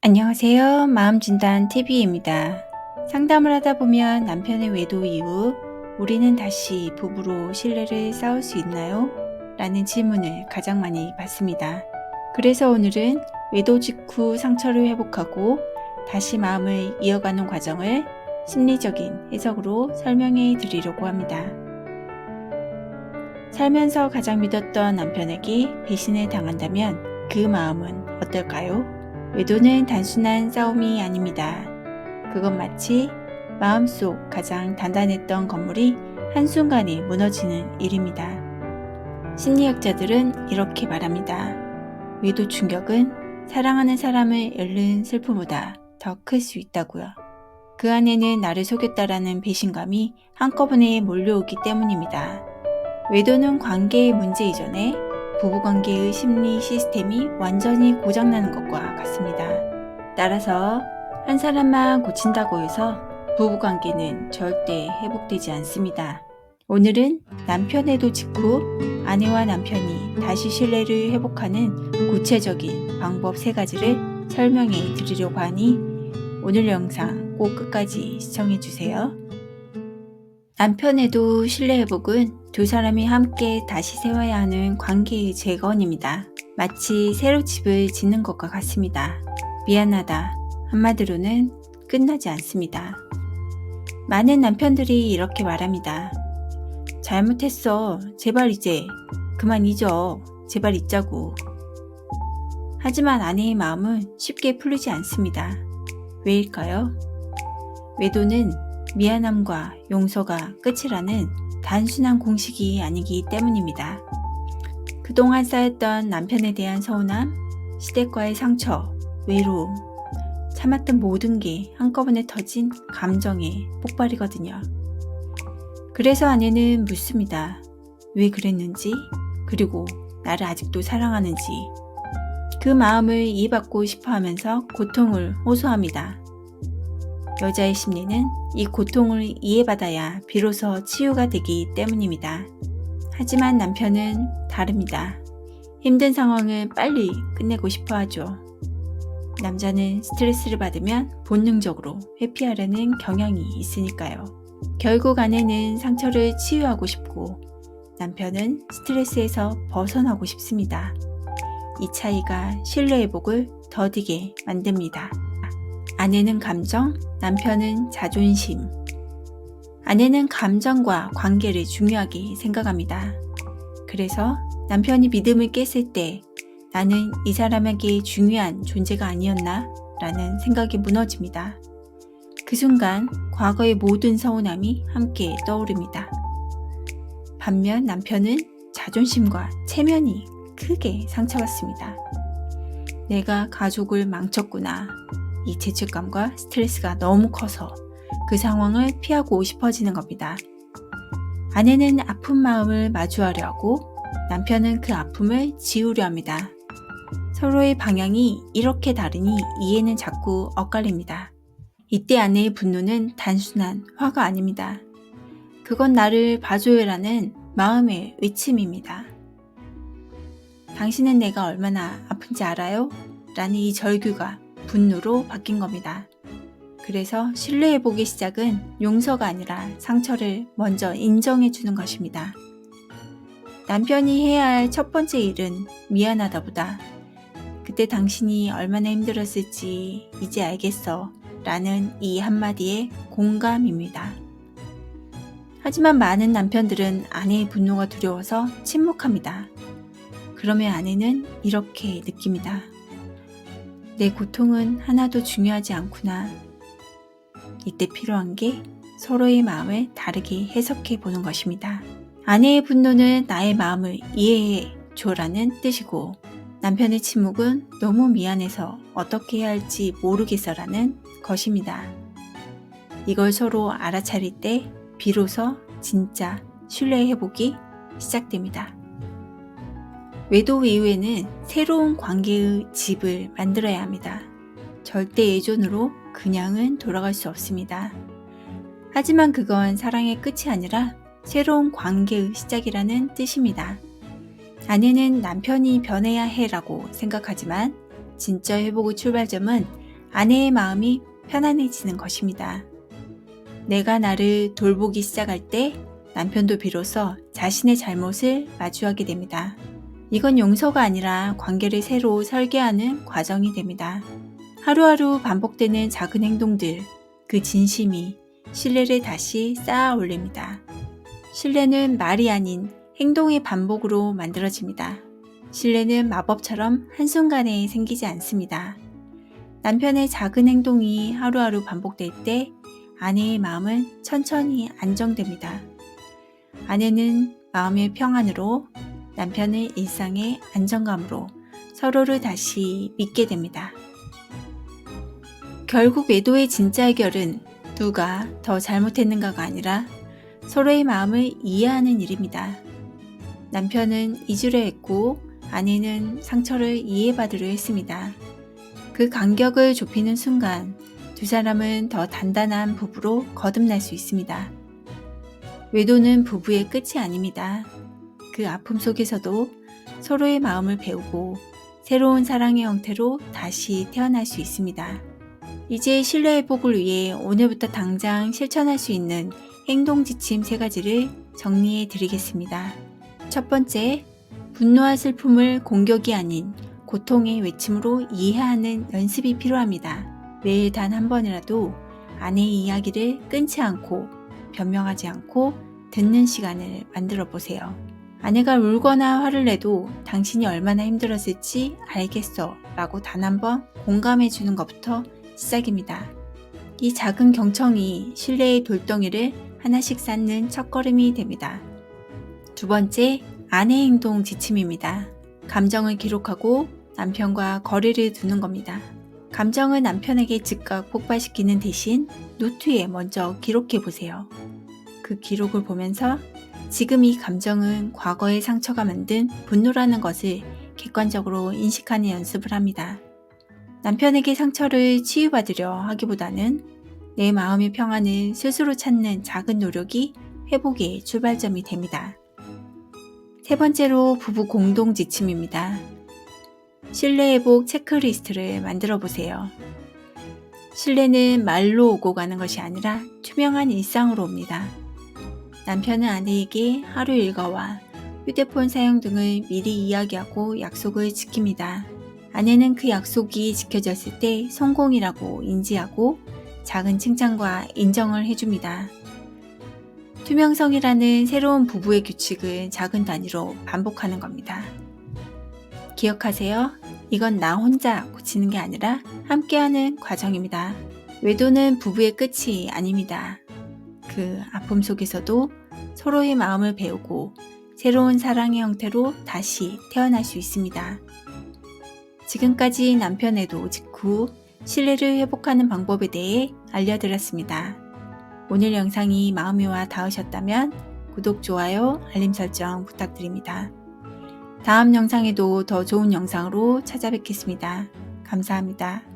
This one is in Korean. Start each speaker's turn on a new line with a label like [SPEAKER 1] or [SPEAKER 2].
[SPEAKER 1] 안녕하세요. 마음진단TV입니다. 상담을 하다 보면 남편의 외도 이후 우리는 다시 부부로 신뢰를 쌓을 수 있나요? 라는 질문을 가장 많이 받습니다. 그래서 오늘은 외도 직후 상처를 회복하고 다시 마음을 이어가는 과정을 심리적인 해석으로 설명해 드리려고 합니다. 살면서 가장 믿었던 남편에게 배신을 당한다면 그 마음은 어떨까요? 외도는 단순한 싸움이 아닙니다. 그건 마치 마음속 가장 단단했던 건물이 한순간에 무너지는 일입니다. 심리학자들은 이렇게 말합니다. 외도 충격은 사랑하는 사람을 잃는 슬픔보다 더 클 수 있다고요. 그 안에는 나를 속였다라는 배신감이 한꺼번에 몰려오기 때문입니다. 외도는 관계의 문제 이전에 부부관계의 심리 시스템이 완전히 고장나는 것과 같습니다. 따라서 한 사람만 고친다고 해서 부부관계는 절대 회복되지 않습니다. 오늘은 남편에도 직후 아내와 남편이 다시 신뢰를 회복하는 구체적인 방법 3가지를 설명해 드리려고 하니 오늘 영상 꼭 끝까지 시청해 주세요. 남편에도 신뢰 회복은 두 사람이 함께 다시 세워야 하는 관계의 재건입니다. 마치 새로 집을 짓는 것과 같습니다. 미안하다 한마디로는 끝나지 않습니다. 많은 남편들이 이렇게 말합니다. 잘못했어. 제발 이제 그만 잊어. 제발 잊자고. 하지만 아내의 마음은 쉽게 풀리지 않습니다. 왜일까요? 외도는 미안함과 용서가 끝이라는 단순한 공식이 아니기 때문입니다. 그동안 쌓였던 남편에 대한 서운함, 시댁과의 상처, 외로움, 참았던 모든 게 한꺼번에 터진 감정의 폭발이거든요. 그래서 아내는 묻습니다. 왜 그랬는지, 그리고 나를 아직도 사랑하는지. 그 마음을 이해받고 싶어 하면서 고통을 호소합니다. 여자의 심리는 이 고통을 이해받아야 비로소 치유가 되기 때문입니다. 하지만 남편은 다릅니다. 힘든 상황을 빨리 끝내고 싶어 하죠. 남자는 스트레스를 받으면 본능적으로 회피하려는 경향이 있으니까요. 결국 아내는 상처를 치유하고 싶고 남편은 스트레스에서 벗어나고 싶습니다. 이 차이가 신뢰 회복을 더디게 만듭니다. 아내는 감정, 남편은 자존심. 아내는 감정과 관계를 중요하게 생각합니다. 그래서 남편이 믿음을 깼을 때 나는 이 사람에게 중요한 존재가 아니었나? 라는 생각이 무너집니다. 그 순간 과거의 모든 서운함이 함께 떠오릅니다. 반면 남편은 자존심과 체면이 크게 상처받습니다. 내가 가족을 망쳤구나. 이 죄책감과 스트레스가 너무 커서 그 상황을 피하고 싶어지는 겁니다. 아내는 아픈 마음을 마주하려 하고 남편은 그 아픔을 지우려 합니다. 서로의 방향이 이렇게 다르니 이해는 자꾸 엇갈립니다. 이때 아내의 분노는 단순한 화가 아닙니다. 그건 나를 봐줘요라는 마음의 외침입니다. 당신은 내가 얼마나 아픈지 알아요? 라는 이 절규가 분노로 바뀐 겁니다. 그래서 신뢰 회복의 시작은 용서가 아니라 상처를 먼저 인정해주는 것입니다. 남편이 해야 할 첫 번째 일은 미안하다보다 그때 당신이 얼마나 힘들었을지 이제 알겠어 라는 이 한마디의 공감입니다. 하지만 많은 남편들은 아내의 분노가 두려워서 침묵합니다. 그러면 아내는 이렇게 느낍니다. 내 고통은 하나도 중요하지 않구나. 이때 필요한 게 서로의 마음을 다르게 해석해 보는 것입니다. 아내의 분노는 나의 마음을 이해해 줘라는 뜻이고 남편의 침묵은 너무 미안해서 어떻게 해야 할지 모르겠어라는 것입니다. 이걸 서로 알아차릴 때 비로소 진짜 신뢰 회복이 시작됩니다. 외도 이후에는 새로운 관계의 집을 만들어야 합니다. 절대 예전으로 그냥은 돌아갈 수 없습니다. 하지만 그건 사랑의 끝이 아니라 새로운 관계의 시작이라는 뜻입니다. 아내는 남편이 변해야 해라고 생각하지만 진짜 회복의 출발점은 아내의 마음이 편안해지는 것입니다. 내가 나를 돌보기 시작할 때 남편도 비로소 자신의 잘못을 마주하게 됩니다. 이건 용서가 아니라 관계를 새로 설계하는 과정이 됩니다. 하루하루 반복되는 작은 행동들, 그 진심이 신뢰를 다시 쌓아 올립니다. 신뢰는 말이 아닌 행동의 반복으로 만들어집니다. 신뢰는 마법처럼 한순간에 생기지 않습니다. 남편의 작은 행동이 하루하루 반복될 때 아내의 마음은 천천히 안정됩니다. 아내는 마음의 평안으로, 남편은 일상의 안정감으로 서로를 다시 믿게 됩니다. 결국 외도의 진짜 해결은 누가 더 잘못했는가가 아니라 서로의 마음을 이해하는 일입니다. 남편은 잊으려 했고 아내는 상처를 이해받으려 했습니다. 그 간격을 좁히는 순간 두 사람은 더 단단한 부부로 거듭날 수 있습니다. 외도는 부부의 끝이 아닙니다. 그 아픔 속에서도 서로의 마음을 배우고 새로운 사랑의 형태로 다시 태어날 수 있습니다. 이제 신뢰 회복을 위해 오늘부터 당장 실천할 수 있는 행동 지침 3가지를 정리해 드리겠습니다. 첫 번째, 분노와 슬픔을 공격이 아닌 고통의 외침으로 이해하는 연습이 필요합니다. 매일 단 한 번이라도 아내의 이야기를 끊지 않고 변명하지 않고 듣는 시간을 만들어 보세요. 아내가 울거나 화를 내도 당신이 얼마나 힘들었을지 알겠어 라고 단 한 번 공감해 주는 것부터 시작입니다. 이 작은 경청이 신뢰의 돌덩이를 하나씩 쌓는 첫걸음이 됩니다. 두 번째, 아내의 행동 지침입니다. 감정을 기록하고 남편과 거리를 두는 겁니다. 감정을 남편에게 즉각 폭발시키는 대신 노트에 먼저 기록해 보세요. 그 기록을 보면서 지금 이 감정은 과거의 상처가 만든 분노라는 것을 객관적으로 인식하는 연습을 합니다. 남편에게 상처를 치유받으려 하기보다는 내 마음의 평안을 스스로 찾는 작은 노력이 회복의 출발점이 됩니다. 세 번째로 부부 공동 지침입니다. 신뢰 회복 체크리스트를 만들어 보세요. 신뢰는 말로 오고 가는 것이 아니라 투명한 일상으로 옵니다. 남편은 아내에게 하루 일과와 휴대폰 사용 등을 미리 이야기하고 약속을 지킵니다. 아내는 그 약속이 지켜졌을 때 성공이라고 인지하고 작은 칭찬과 인정을 해줍니다. 투명성이라는 새로운 부부의 규칙을 작은 단위로 반복하는 겁니다. 기억하세요. 이건 나 혼자 고치는 게 아니라 함께하는 과정입니다. 외도는 부부의 끝이 아닙니다. 그 아픔 속에서도 서로의 마음을 배우고 새로운 사랑의 형태로 다시 태어날 수 있습니다. 지금까지 남편의 외도 직후 신뢰를 회복하는 방법에 대해 알려드렸습니다. 오늘 영상이 마음에 와 닿으셨다면 구독, 좋아요, 알림 설정 부탁드립니다. 다음 영상에도 더 좋은 영상으로 찾아뵙겠습니다. 감사합니다.